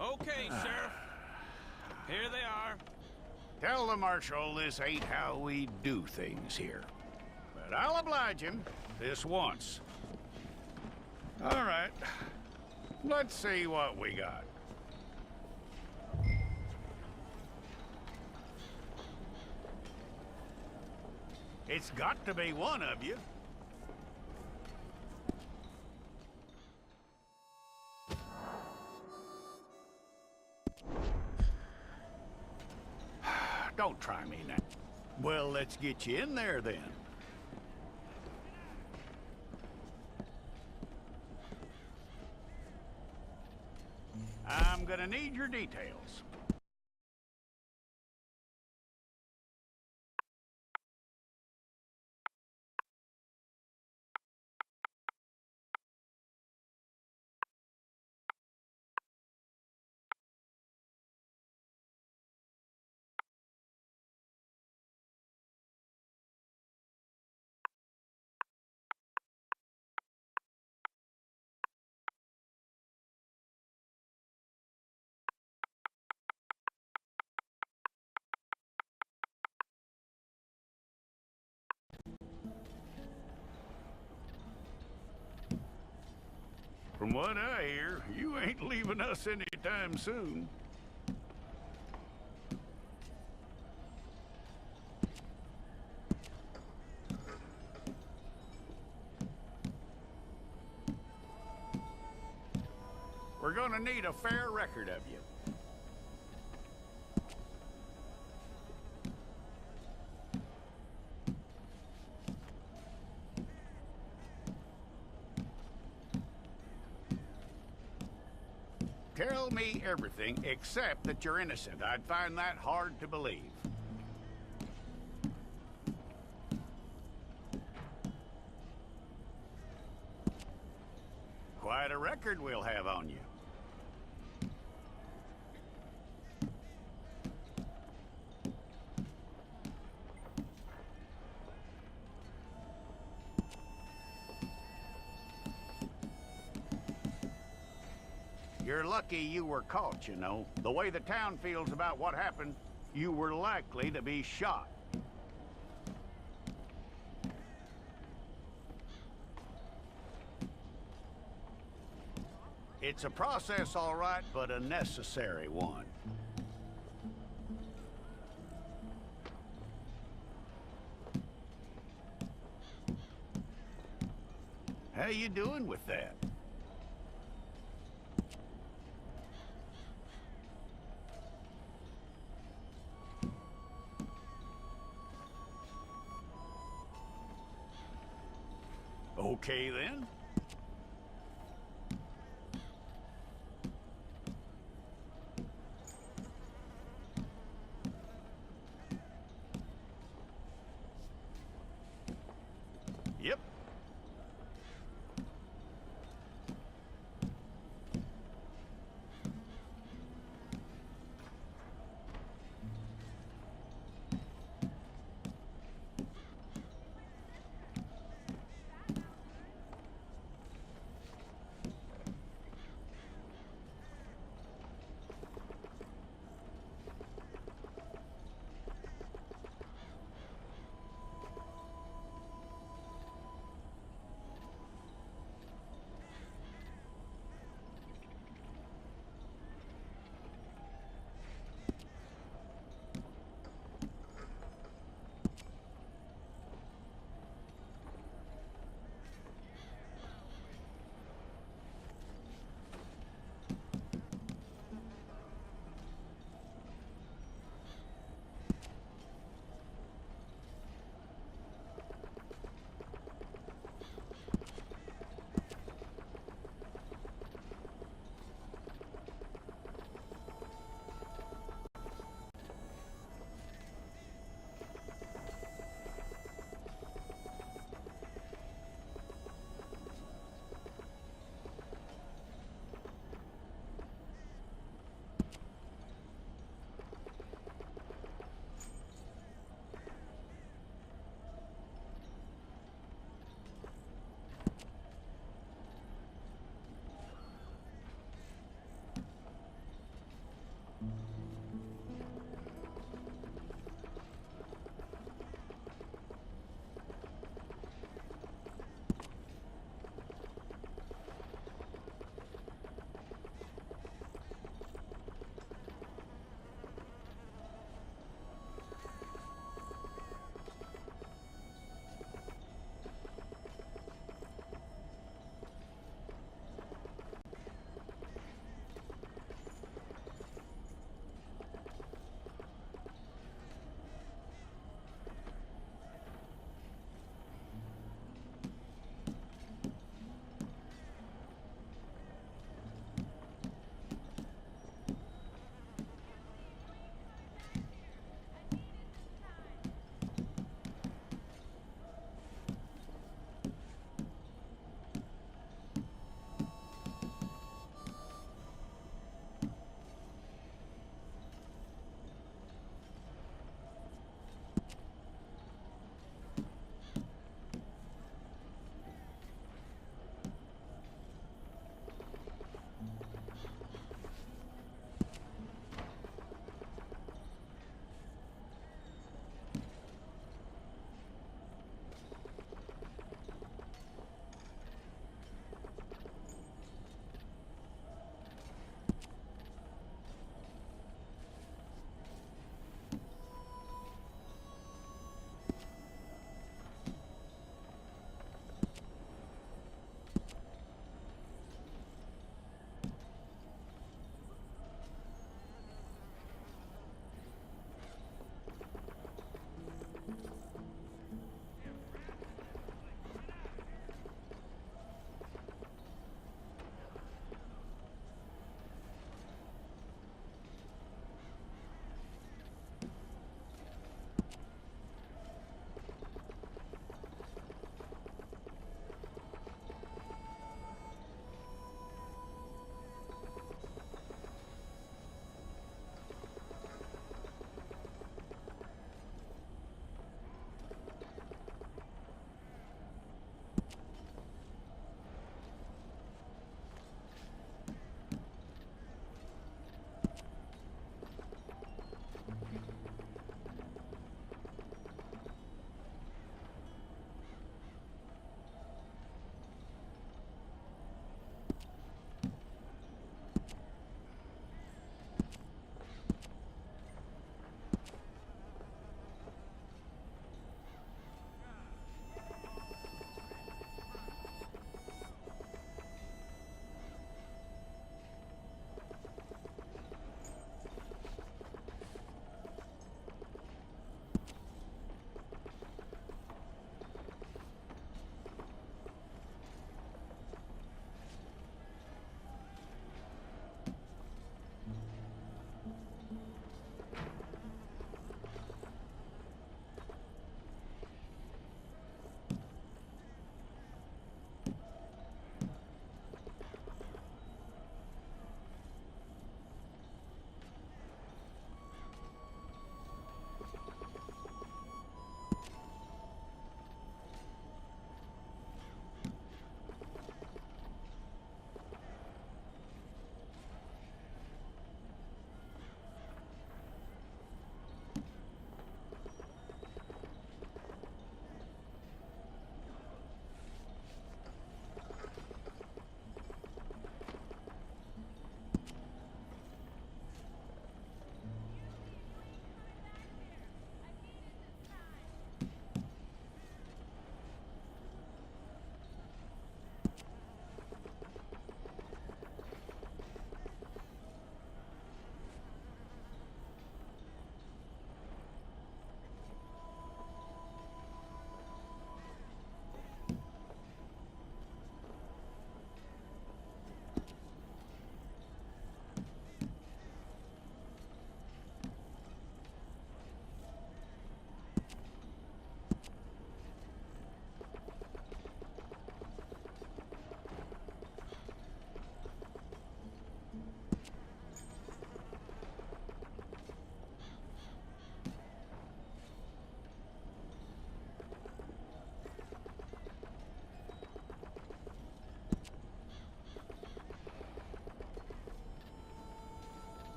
Okay, Sheriff. Here they are. Tell the Marshal this ain't how we do things here. But I'll oblige him, this once. All right. Let's see what we got. It's got to be one of you. Don't try me now. Well, let's get you in there then. I'm gonna need your details. From what I hear, you ain't leaving us anytime soon. We're gonna need a fair record of you. Tell me everything except that you're innocent. I'd find that hard to believe. Quite a record we'll have on you. You're lucky you were caught, you know. The way the town feels about what happened, you were likely to be shot. It's a process, all right, but a necessary one. How you doing with that? Okay, then. Yep.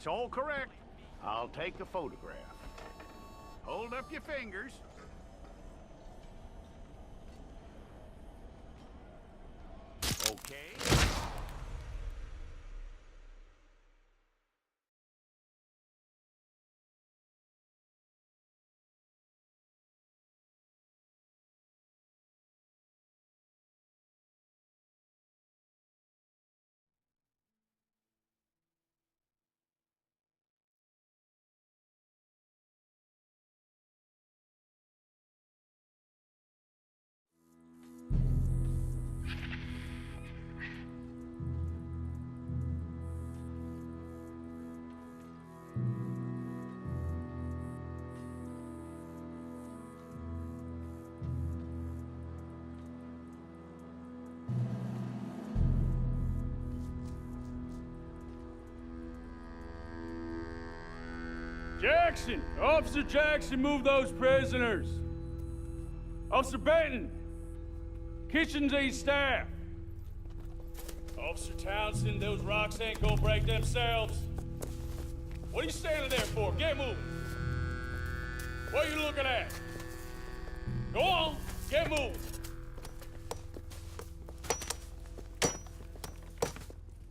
That's all correct. I'll take a photograph. Hold up your fingers. Okay. Jackson! Officer Jackson, move those prisoners! Officer Benton! Kitchens aid staff! Officer Townsend, those rocks ain't gonna break themselves. What are you standing there for? Get moving! What are you looking at? Go on, get moving!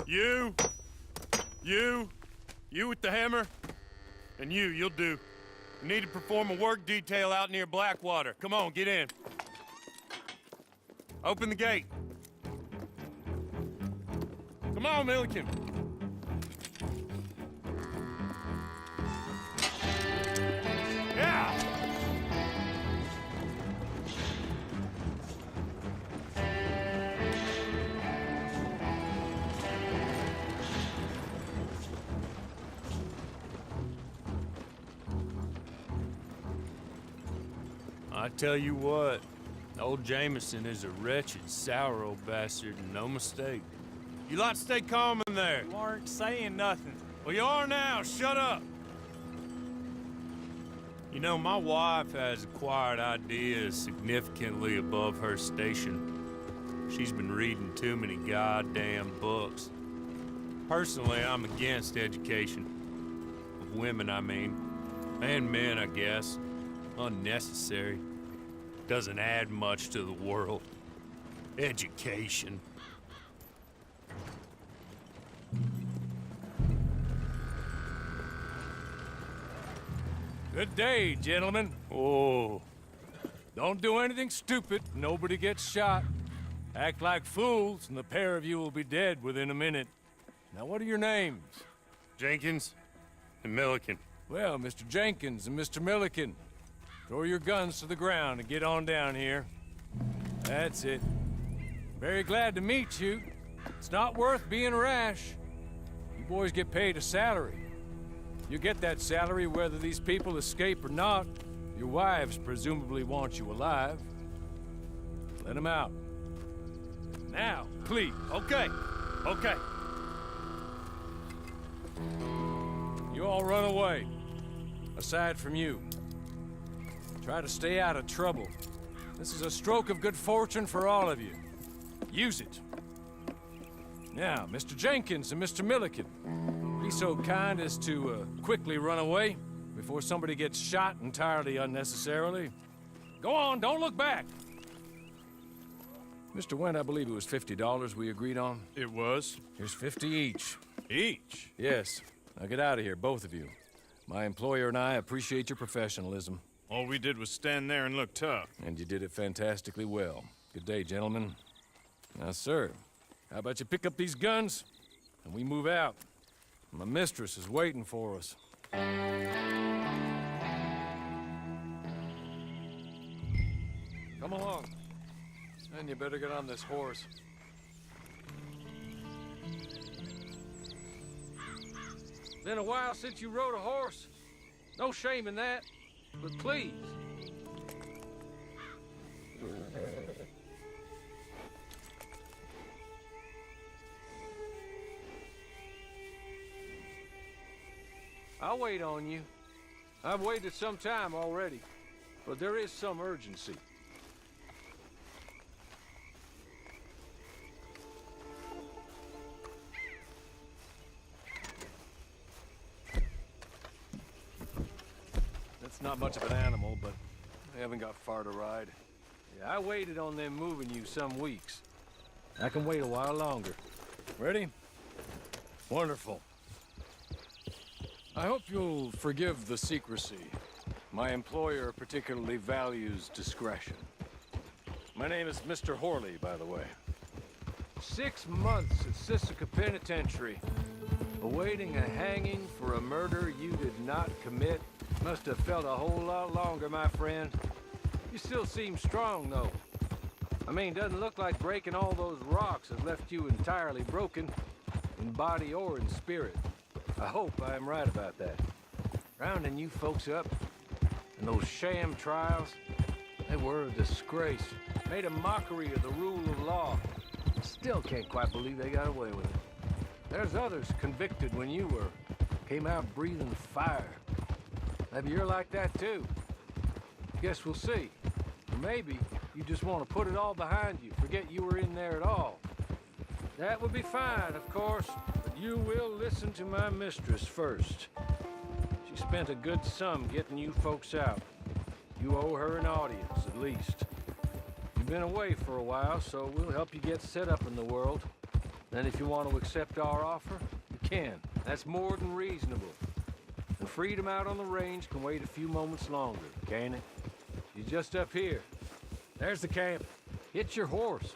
You with the hammer? And you'll do. You need to perform a work detail out near Blackwater. Come on, get in. Open the gate. Come on, Milliken. Yeah! I tell you what, old Jameson is a wretched, sour old bastard, and no mistake. You lot stay calm in there. You aren't saying nothing. Well, you are now. Shut up. You know, my wife has acquired ideas significantly above her station. She's been reading too many goddamn books. Personally, I'm against education. Of women, I mean. And men, I guess. Unnecessary. Doesn't add much to the world. Education. Good day, gentlemen. Oh. Don't do anything stupid. Nobody gets shot. Act like fools, and the pair of you will be dead within a minute. Now, what are your names? Jenkins and Milliken. Well, Mr. Jenkins and Mr. Milliken, throw your guns to the ground and get on down here. That's it. Very glad to meet you. It's not worth being rash. You boys get paid a salary. You get that salary whether these people escape or not. Your wives presumably want you alive. Let them out. Now, please. Okay. Okay. You all run away. Aside from you. Try to stay out of trouble. This is a stroke of good fortune for all of you. Use it. Now, Mr. Jenkins and Mr. Milliken, be so kind as to quickly run away before somebody gets shot entirely unnecessarily. Go on, don't look back. Mr. Wendt, I believe it was $50 we agreed on. It was. Here's 50 each. Each? Yes. Now get out of here, both of you. My employer and I appreciate your professionalism. All we did was stand there and look tough. And you did it fantastically well. Good day, gentlemen. Now, sir, how about you pick up these guns, and we move out? My mistress is waiting for us. Come along. And you better get on this horse. Been a while since you rode a horse. No shame in that, but please. I'll wait on you. I've waited some time already, but there is some urgency. not much of an animal, but they haven't got far to ride. Yeah, I waited on them moving you some weeks. I can wait a while longer. Ready? Wonderful. I hope you'll forgive the secrecy. My employer particularly values discretion. My name is Mr. Horley, by the way. 6 months at Sisika Penitentiary, awaiting a hanging for a murder you did not commit. Must have felt a whole lot longer, my friend. You still seem strong, though. I mean, doesn't look like breaking all those rocks has left you entirely broken, in body or in spirit. I hope I am right about that. Rounding you folks up, and those sham trials, they were a disgrace. Made a mockery of the rule of law. Still can't quite believe they got away with it. There's others convicted when you were. Came out breathing fire. Maybe you're like that too. Guess we'll see. Or maybe you just want to put it all behind you, forget you were in there at all. That would be fine, of course, but you will listen to my mistress first. She spent a good sum getting you folks out. You owe her an audience, at least. You've been away for a while, so we'll help you get set up in the world. Then if you want to accept our offer, you can. That's more than reasonable. And freedom out on the range can wait a few moments longer, can't it? You're just up here. There's the camp. Hit your horse.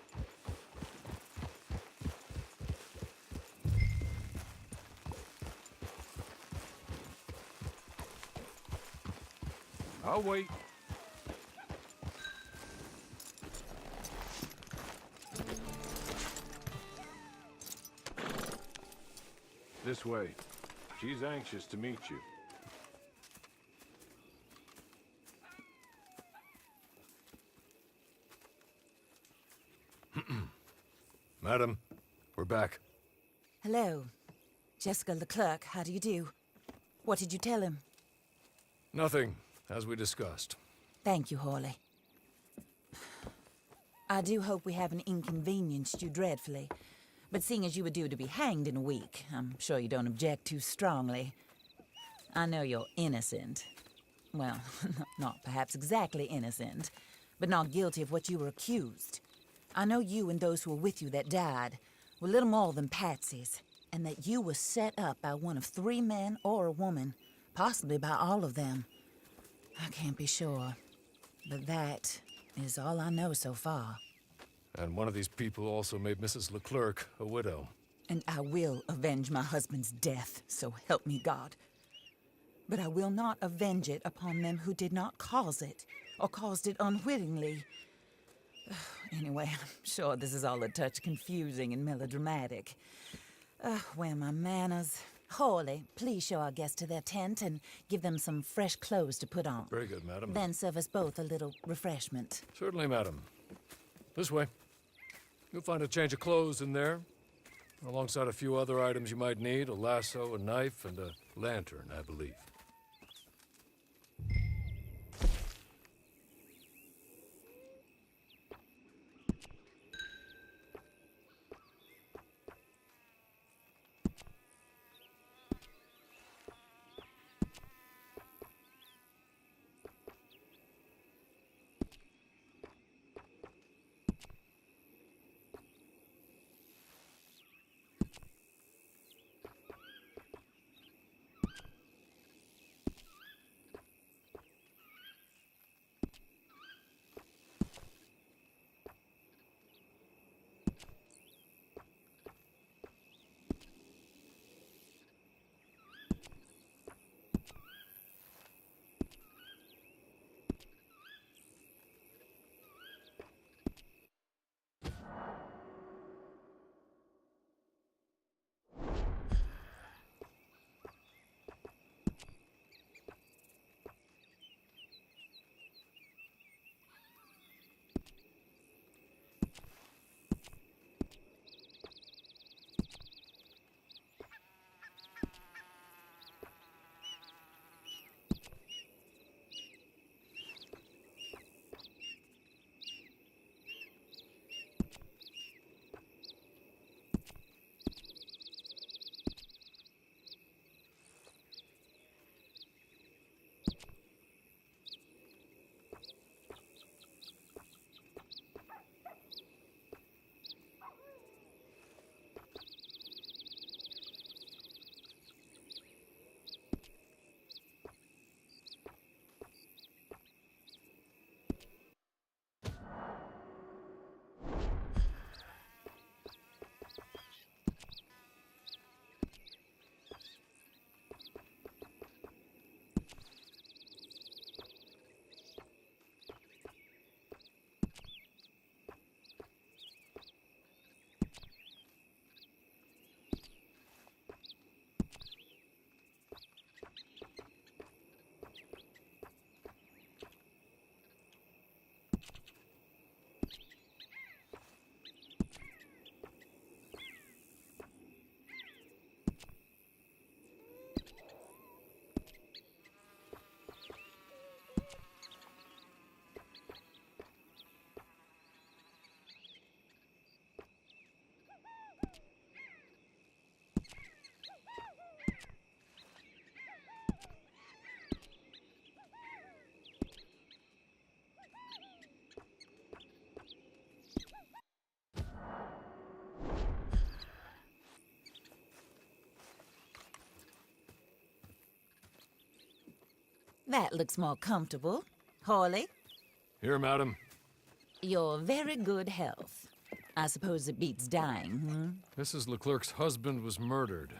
I'll wait. This way. She's anxious to meet you. Madam, we're back. Hello. Jessica Leclerc, how do you do? What did you tell him? Nothing, as we discussed. Thank you, Horley. I do hope we haven't inconvenienced you dreadfully. But seeing as you were due to be hanged in a week, I'm sure you don't object too strongly. I know you're innocent. Well, not perhaps exactly innocent, but not guilty of what you were accused. I know you and those who were with you that died were little more than patsies, and that you were set up by one of 3 men or a woman, possibly by all of them. I can't be sure, but that is all I know so far. And one of these people also made Mrs. Leclerc a widow. And I will avenge my husband's death, so help me God. But I will not avenge it upon them who did not cause it, or caused it unwittingly. Anyway, I'm sure this is all a touch confusing and melodramatic. Where are my manners? Horley, please show our guests to their tent and give them some fresh clothes to put on. Very good, madam. Then serve us both a little refreshment. Certainly, madam. This way. You'll find a change of clothes in there, alongside a few other items you might need, a lasso, a knife, and a lantern, I believe. That looks more comfortable. Hawley, Here, madam. your very good health. I suppose it beats dying, Mrs. Leclerc's husband was murdered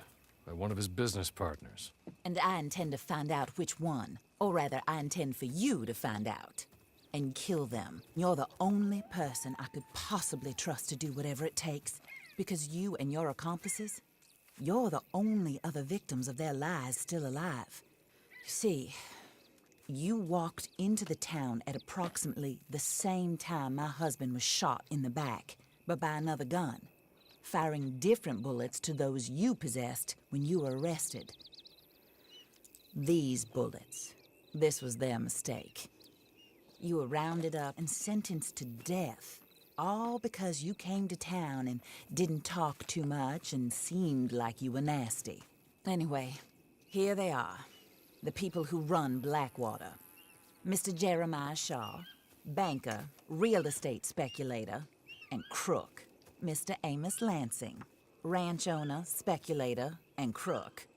by one of his business partners. And I intend to find out which one. Or rather, I intend for you to find out. And kill them. You're the only person I could possibly trust to do whatever it takes. Because you and your accomplices, you're the only other victims of their lies still alive. You see, you walked into the town at approximately the same time my husband was shot in the back, but by another gun, firing different bullets to those you possessed when you were arrested. These bullets, this was their mistake. You were rounded up and sentenced to death, all because you came to town and didn't talk too much and seemed like you were nasty. Anyway, here they are, the people who run Blackwater. Mr. Jeremiah Shaw, banker, real estate speculator, and crook. Mr. Amos Lansing, ranch owner, speculator, and crook.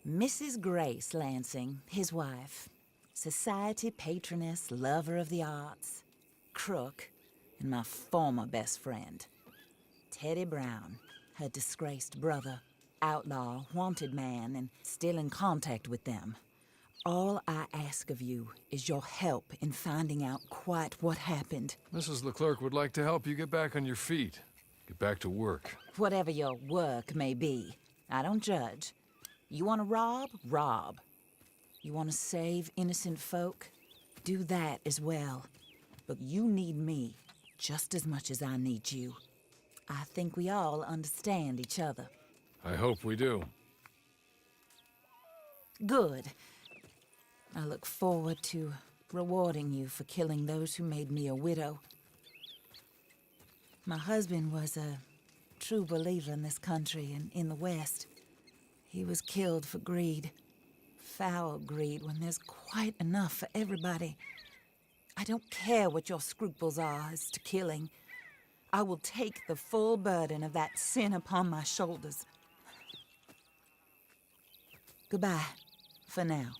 Mrs. Grace Lansing, his wife, society patroness, lover of the arts, crook, and my former best friend. Teddy Brown, her disgraced brother, outlaw, wanted man, and still in contact with them. All I ask of you is your help in finding out quite what happened. Mrs. Leclerc would like to help you get back on your feet. Get back to work. Whatever your work may be, I don't judge. You want to rob? Rob. You want to save innocent folk? Do that as well. But you need me just as much as I need you. I think we all understand each other. I hope we do. Good. I look forward to rewarding you for killing those who made me a widow. My husband was a true believer in this country and in the West. He was killed for greed. Foul greed when there's quite enough for everybody. I don't care what your scruples are as to killing. I will take the full burden of that sin upon my shoulders. Goodbye, for now.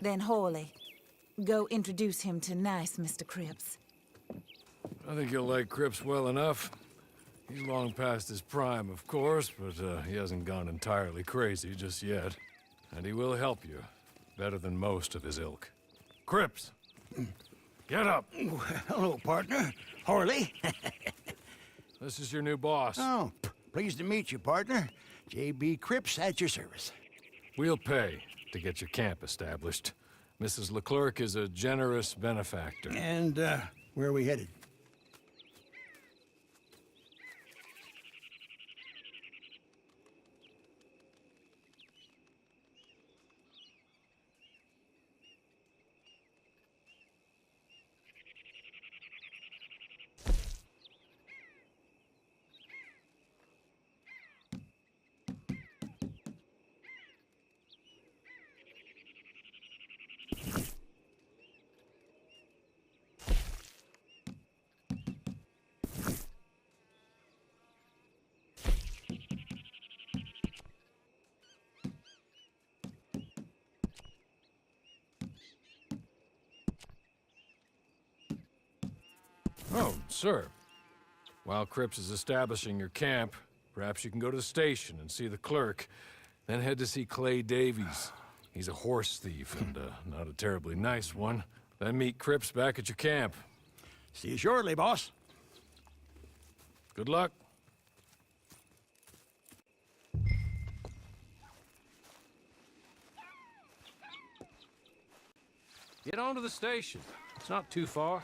Then Hawley, go introduce him to nice Mr. Cripps. I think you'll like Cripps well enough. He's long past his prime, of course, but he hasn't gone entirely crazy just yet. And he will help you, better than most of his ilk. Cripps! Get up! Hello, partner. Harley. This is your new boss. Oh, pleased to meet you, partner. J.B. Cripps at your service. We'll pay to get your camp established. Mrs. Leclerc is a generous benefactor. And, where are we headed? Oh, sir. While Cripps is establishing your camp, perhaps you can go to the station and see the clerk, then head to see Clay Davies. He's a horse thief and not a terribly nice one. Then meet Cripps back at your camp. See you shortly, boss. Good luck. Get on to the station. It's not too far.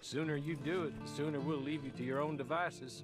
Sooner you do it, the sooner we'll leave you to your own devices.